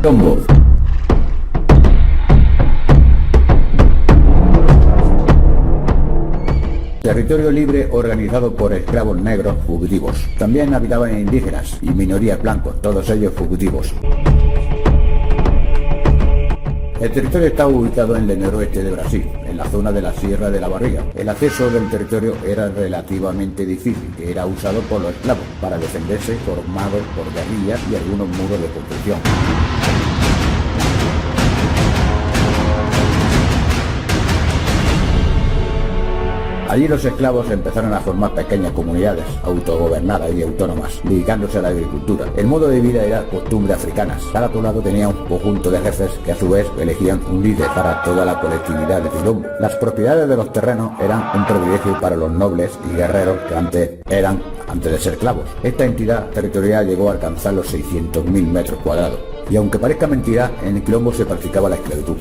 Quilombo. Territorio libre organizado por esclavos negros fugitivos. También habitaban indígenas y minorías blancos, todos ellos fugitivos. El territorio estaba ubicado en el noroeste de Brasil, en la zona de la Sierra de la Barriga. El acceso del territorio era relativamente difícil, que era usado por los esclavos para defenderse, formados por guerrillas y algunos muros de construcción. Allí los esclavos empezaron a formar pequeñas comunidades, autogobernadas y autónomas, dedicándose a la agricultura. El modo de vida era costumbre africanas. Cada poblado tenía un conjunto de jefes que a su vez elegían un líder para toda la colectividad de Quilombo. Las propiedades de los terrenos eran un privilegio para los nobles y guerreros que antes de ser esclavos. Esta entidad territorial llegó a alcanzar los 600.000 metros cuadrados. Y aunque parezca mentira, en Quilombo se practicaba la esclavitud.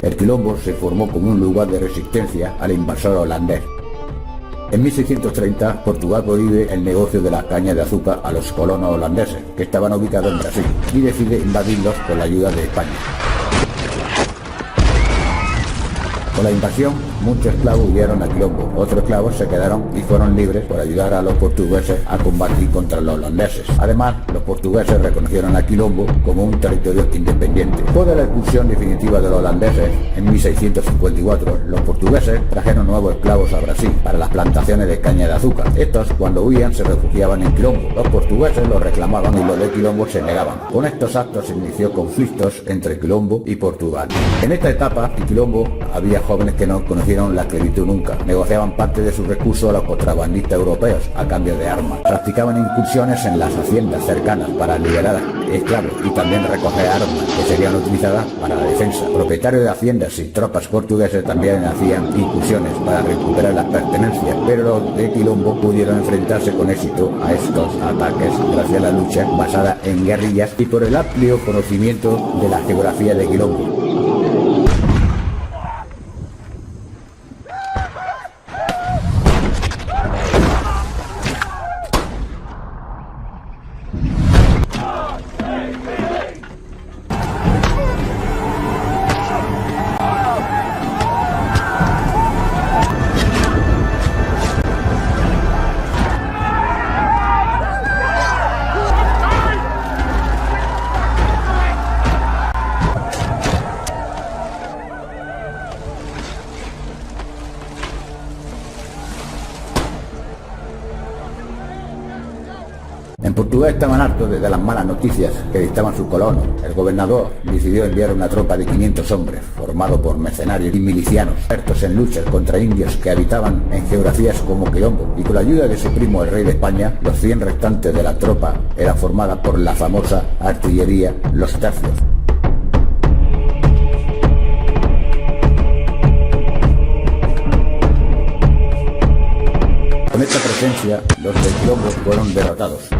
El Quilombo se formó como un lugar de resistencia al invasor holandés. En 1630, Portugal prohíbe el negocio de las cañas de azúcar a los colonos holandeses, que estaban ubicados en Brasil, y decide invadirlos con la ayuda de España. Con la invasión, muchos esclavos huyeron a Quilombo, otros esclavos se quedaron y fueron libres por ayudar a los portugueses a combatir contra los holandeses. Además, los portugueses reconocieron a Quilombo como un territorio independiente. Después de la expulsión definitiva de los holandeses, en 1654, los portugueses trajeron nuevos esclavos a Brasil para las plantaciones de caña de azúcar. Estos, cuando huían, se refugiaban en Quilombo. Los portugueses los reclamaban y los de Quilombo se negaban. Con estos actos se inició conflictos entre Quilombo y Portugal. En esta etapa, en Quilombo había jóvenes que no conocieron la esclavitud nunca. Negociaban parte de sus recursos a los contrabandistas europeos a cambio de armas. Practicaban incursiones en las haciendas cercanas para liberar esclavos y también recoger armas que serían utilizadas para la defensa. Propietarios de haciendas y tropas portuguesas también hacían incursiones para recuperar las pertenencias, pero los de Quilombo pudieron enfrentarse con éxito a estos ataques gracias a la lucha basada en guerrillas y por el amplio conocimiento de la geografía de Quilombo. En Portugal estaban hartos de las malas noticias que dictaban sus colonos. El gobernador decidió enviar una tropa de 500 hombres, formado por mercenarios y milicianos, expertos en luchas contra indios que habitaban en geografías como Quilombo, y con la ayuda de su primo el rey de España, los 100 restantes de la tropa eran formadas por la famosa artillería Los Tercios. Con esta presencia, los de Quilombo fueron derrotados.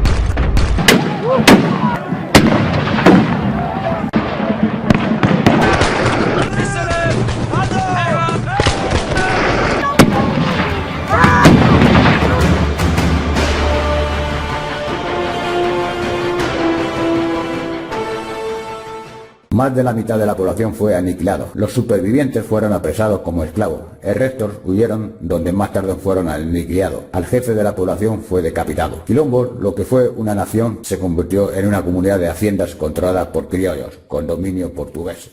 Más de la mitad de la población fue aniquilado. Los supervivientes fueron apresados como esclavos. El resto huyeron, donde más tarde fueron aniquilados. Al jefe de la población fue decapitado. Quilombo, lo que fue una nación, se convirtió en una comunidad de haciendas controladas por criollos, con dominio portugués.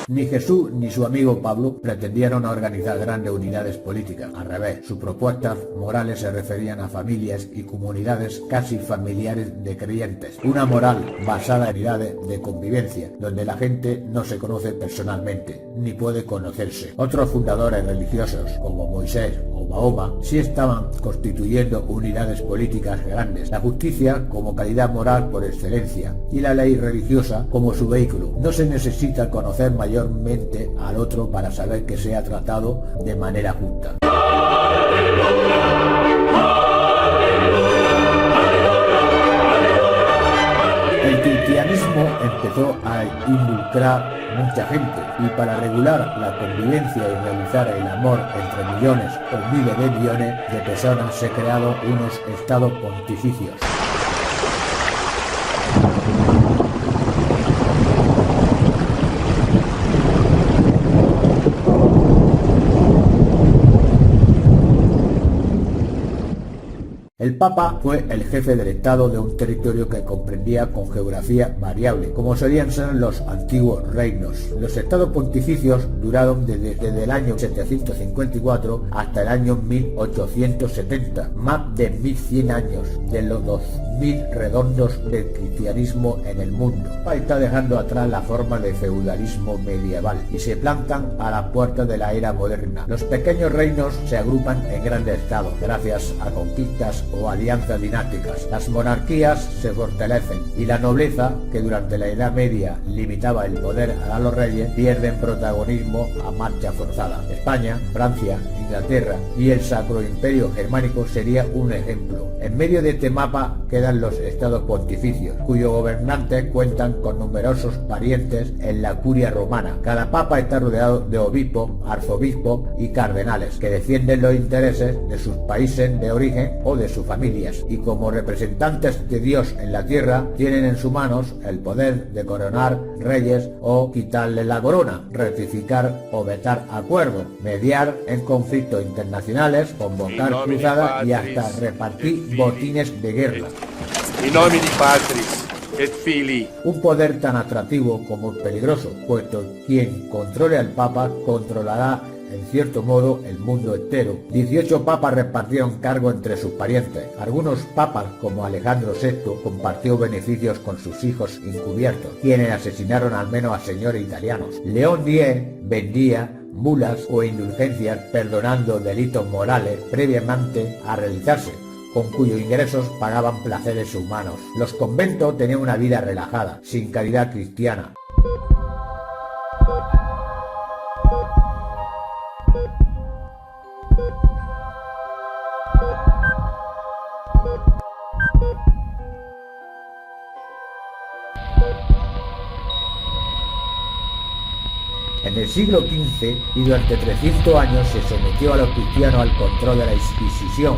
Ni Jesús ni su amigo Pablo pretendieron organizar grandes unidades políticas. Al revés, sus propuestas morales se referían a familias y comunidades casi familiares de creyentes. Una moral basada en unidades de convivencia, donde la gente no se conoce personalmente, ni puede conocerse. Otros fundadores religiosos, como Moisés o Mahoma, sí estaban constituyendo unidades políticas grandes. La justicia como calidad moral por excelencia y la ley religiosa como su vehículo. No se necesita conocer mayormente al otro para saber que sea tratado de manera justa. involucrar mucha gente, y para regular la convivencia y realizar el amor entre millones o miles de millones de personas se han creado unos estados pontificios. El Papa fue el jefe del Estado de un territorio que comprendía con geografía variable, como solían ser los antiguos reinos. Los estados pontificios duraron desde el año 754 hasta el año 1870, más de 1100 años de los 2000 redondos del cristianismo en el mundo. Está dejando atrás la forma de feudalismo medieval y se plantan a las puertas de la era moderna. Los pequeños reinos se agrupan en grandes estados, gracias a conquistas o alianzas dinásticas. Las monarquías se fortalecen y la nobleza, que durante la Edad Media limitaba el poder a los reyes, pierden protagonismo a marcha forzada. España, Francia, Inglaterra y el Sacro Imperio Germánico sería un ejemplo. En medio de este mapa quedan los estados pontificios, cuyos gobernantes cuentan con numerosos parientes en la curia romana. Cada papa está rodeado de obispos, arzobispos y cardenales, que defienden los intereses de sus países de origen o de sus familias, y como representantes de Dios en la tierra tienen en sus manos el poder de coronar reyes o quitarles la corona, rectificar o vetar acuerdos, mediar en conflictos internacionales, convocar cruzadas y hasta repartir botines de guerra. In nomine Patris et Filii. Un poder tan atractivo como peligroso, puesto quien controle al Papa controlará en cierto modo el mundo entero. 18 papas repartieron cargo entre sus parientes. Algunos papas, como Alejandro VI, compartió beneficios con sus hijos encubiertos, quienes asesinaron al menos a señores italianos. León X vendía mulas o indulgencias perdonando delitos morales previamente a realizarse, con cuyos ingresos pagaban placeres humanos. Los conventos tenían una vida relajada, sin caridad cristiana. En el siglo XV y durante 300 años se sometió a los cristianos al control de la Inquisición.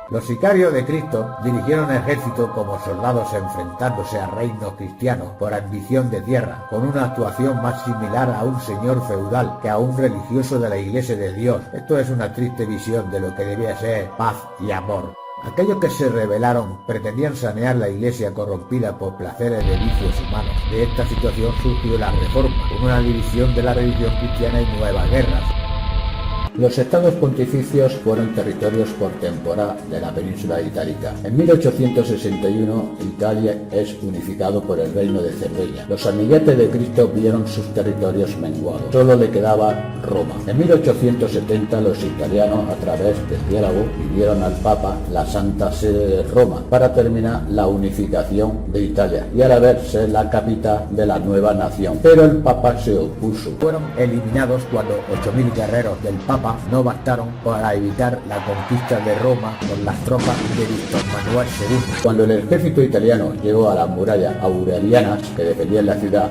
Los sicarios de Cristo dirigieron ejércitos como soldados enfrentándose a reinos cristianos por ambición de tierra, con una actuación más similar a un señor feudal que a un religioso de la Iglesia de Dios. Esto es una triste visión de lo que debía ser paz y amor. Aquellos que se rebelaron pretendían sanear la Iglesia corrompida por placeres de vicios humanos. De esta situación surgió la Reforma, con una división de la religión cristiana y nuevas guerras. Los estados pontificios fueron territorios por temporada de la península itálica. En 1861 Italia es unificado por el reino de Cerdeña. Los amiguetes de Cristo vieron sus territorios menguados. Solo le quedaba Roma. En 1870 los italianos, a través del diálogo, pidieron al Papa la Santa Sede de Roma para terminar la unificación de Italia y a la vez ser la capital de la nueva nación. Pero el Papa se opuso. Fueron eliminados cuando 8.000 guerreros del Papa no bastaron para evitar la conquista de Roma por las tropas de Víctor Manuel II. Cuando el ejército italiano llegó a las murallas aurelianas que defendían la ciudad,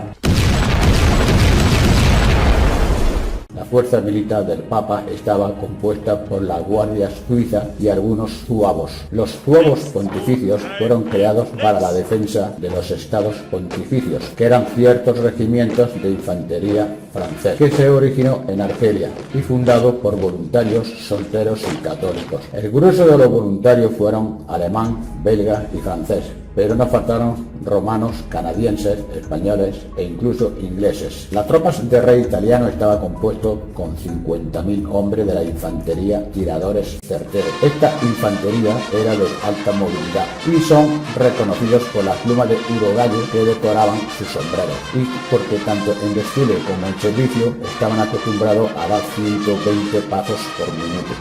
la fuerza militar del Papa estaba compuesta por la Guardia Suiza y algunos zuavos. Los zuavos pontificios fueron creados para la defensa de los estados pontificios, que eran ciertos regimientos de infantería francés, que se originó en Argelia y fundado por voluntarios solteros y católicos. El grueso de los voluntarios fueron alemán, belga y francés, pero no faltaron romanos, canadienses, españoles e incluso ingleses. Las tropas del rey italiano estaba compuesto con 50.000 hombres de la infantería tiradores certeros. Esta infantería era de alta movilidad y son reconocidos por las plumas de urogallo que decoraban sus sombreros, y porque tanto en desfile como en servicio estaban acostumbrados a dar 120 pasos por minuto.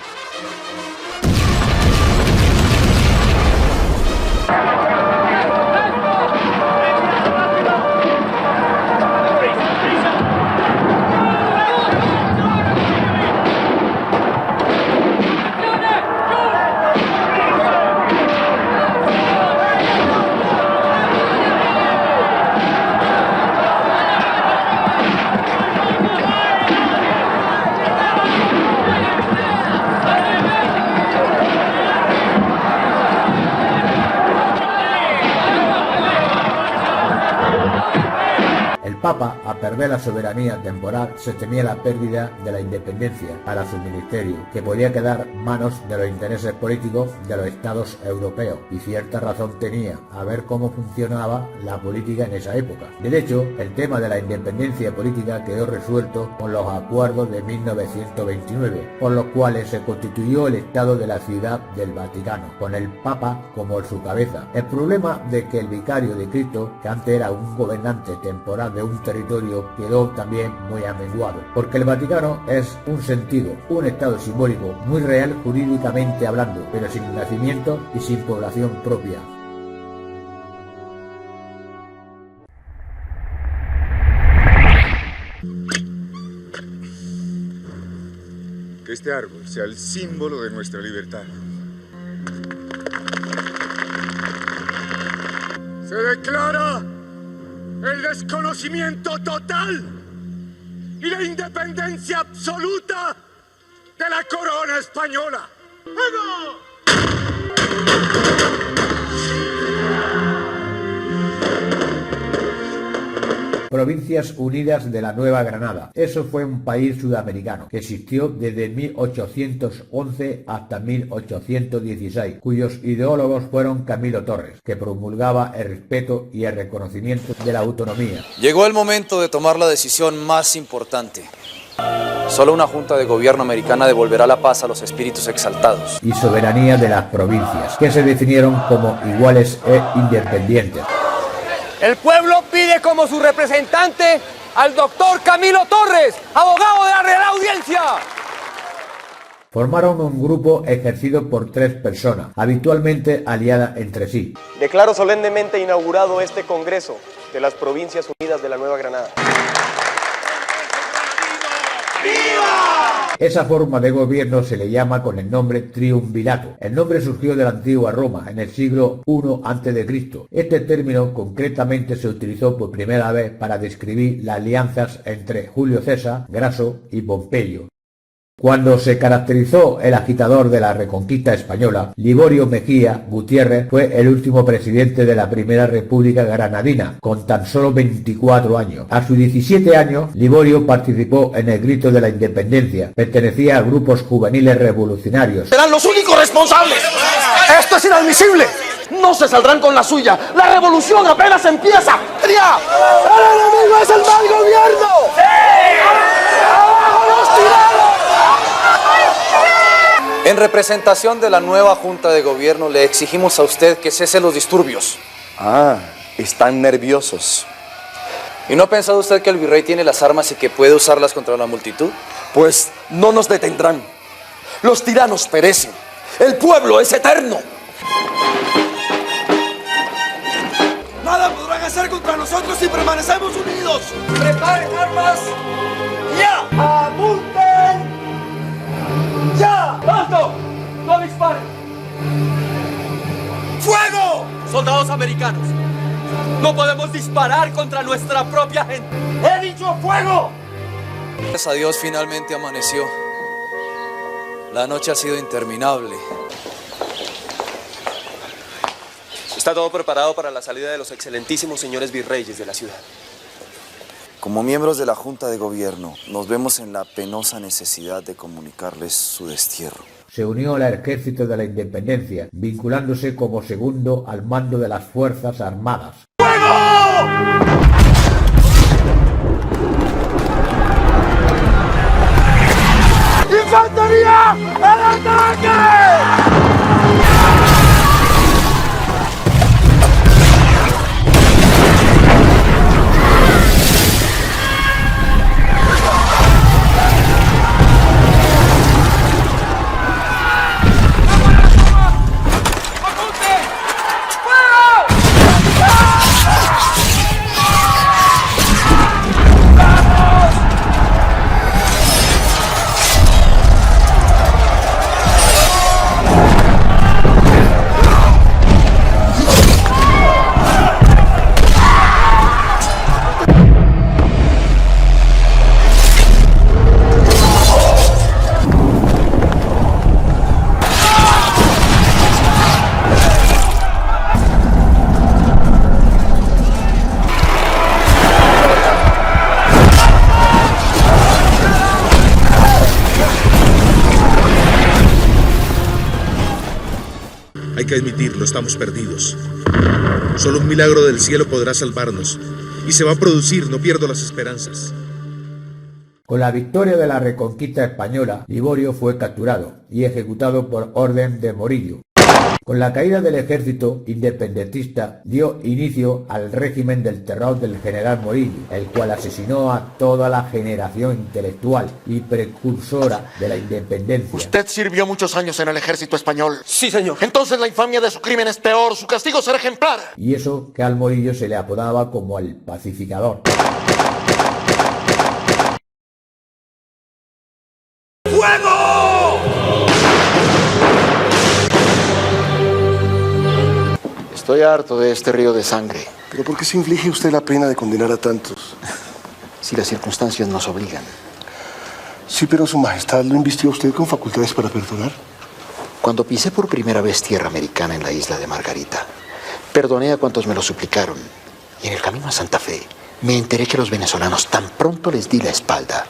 Papa, al perder la soberanía temporal, se temía la pérdida de la independencia para su ministerio, que podía quedar en manos de los intereses políticos de los estados europeos, y cierta razón tenía a ver cómo funcionaba la política en esa época. De hecho, el tema de la independencia política quedó resuelto con los acuerdos de 1929, por los cuales se constituyó el Estado de la Ciudad del Vaticano, con el Papa como su cabeza. El problema de que el vicario de Cristo, que antes era un gobernante temporal de un territorio, quedó también muy amenguado, porque el Vaticano es un sentido, un Estado simbólico, muy real jurídicamente hablando, pero sin nacimiento y sin población propia. Que este árbol sea el símbolo de nuestra libertad. Se declara el desconocimiento total y la independencia absoluta de la corona española. ¡Fuego! Provincias Unidas de la Nueva Granada. Eso fue un país sudamericano que existió desde 1811 hasta 1816, cuyos ideólogos fueron Camilo Torres, que promulgaba el respeto y el reconocimiento de la autonomía. Llegó el momento de tomar la decisión más importante. Solo una junta de gobierno americana devolverá la paz a los espíritus exaltados. Y soberanía de las provincias, que se definieron como iguales e independientes. El pueblo pide como su representante al doctor Camilo Torres, abogado de la Real Audiencia. Formaron un grupo ejercido por 3 personas, habitualmente aliadas entre sí. Declaro solemnemente inaugurado este Congreso de las Provincias Unidas de la Nueva Granada. Esa forma de gobierno se le llama con el nombre triunvirato. El nombre surgió de la antigua Roma en el siglo I a.C. Este término concretamente se utilizó por primera vez para describir las alianzas entre Julio César, Graso y Pompeyo. Cuando se caracterizó el agitador de la Reconquista española, Liborio Mejía Gutiérrez fue el último presidente de la Primera República Granadina, con tan solo 24 años. A sus 17 años, Liborio participó en el Grito de la Independencia. Pertenecía a grupos juveniles revolucionarios. ¡Serán los únicos responsables! ¡Esto es inadmisible! ¡No se saldrán con la suya! ¡La revolución apenas empieza! ¡Tria! ¡El enemigo es el mal gobierno! ¡Sí! ¡Abajo los tiranos! En representación de la nueva Junta de Gobierno le exigimos a usted que cese los disturbios. Ah, están nerviosos. ¿Y no ha pensado usted que el virrey tiene las armas y que puede usarlas contra la multitud? Pues no nos detendrán. Los tiranos perecen. El pueblo es eterno. Nada podrán hacer contra nosotros si permanecemos unidos. ¡Preparen armas! ¡Ya! ¡Apunten! ¡Ya! ¡Alto! ¡No disparen! ¡Fuego! Soldados americanos, no podemos disparar contra nuestra propia gente. ¡He dicho fuego! Gracias a Dios finalmente amaneció. La noche ha sido interminable. Está todo preparado para la salida de los excelentísimos señores virreyes de la ciudad. Como miembros de la Junta de Gobierno, nos vemos en la penosa necesidad de comunicarles su destierro. Se unió al Ejército de la Independencia, vinculándose como segundo al mando de las Fuerzas Armadas. ¡Fuego! ¡Infantería! ¡Al ataque! Hay que admitirlo, estamos perdidos. Solo un milagro del cielo podrá salvarnos. Y se va a producir, no pierdo las esperanzas. Con la victoria de la reconquista española, Liborio fue capturado y ejecutado por orden de Morillo. Con la caída del ejército independentista dio inicio al régimen del terror del general Morillo, el cual asesinó a toda la generación intelectual y precursora de la independencia. Usted sirvió muchos años en el ejército español. Sí, señor. Entonces la infamia de su crimen es peor, su castigo será ejemplar. Y eso que al Morillo se le apodaba como el pacificador. Estoy harto de este río de sangre. ¿Pero por qué se inflige usted la pena de condenar a tantos? Si las circunstancias nos obligan. Sí, pero su majestad lo invistió a usted con facultades para perdonar. Cuando pisé por primera vez tierra americana en la isla de Margarita, perdoné a cuantos me lo suplicaron. Y en el camino a Santa Fe, me enteré que los venezolanos, tan pronto les di la espalda,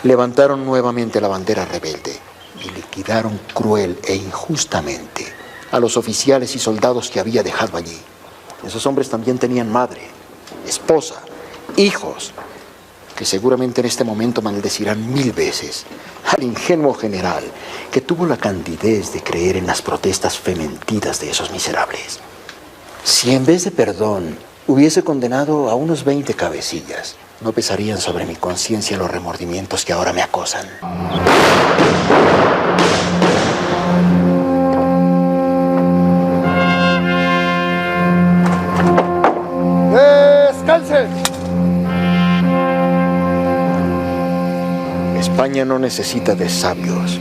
levantaron nuevamente la bandera rebelde y liquidaron cruel e injustamente a los oficiales y soldados que había dejado allí. Esos hombres también tenían madre, esposa, hijos, que seguramente en este momento maldecirán 1000 veces al ingenuo general que tuvo la candidez de creer en las protestas fementidas de esos miserables. Si en vez de perdón hubiese condenado a unos 20 cabecillas, no pesarían sobre mi conciencia los remordimientos que ahora me acosan. ¡Descansen! España no necesita de sabios,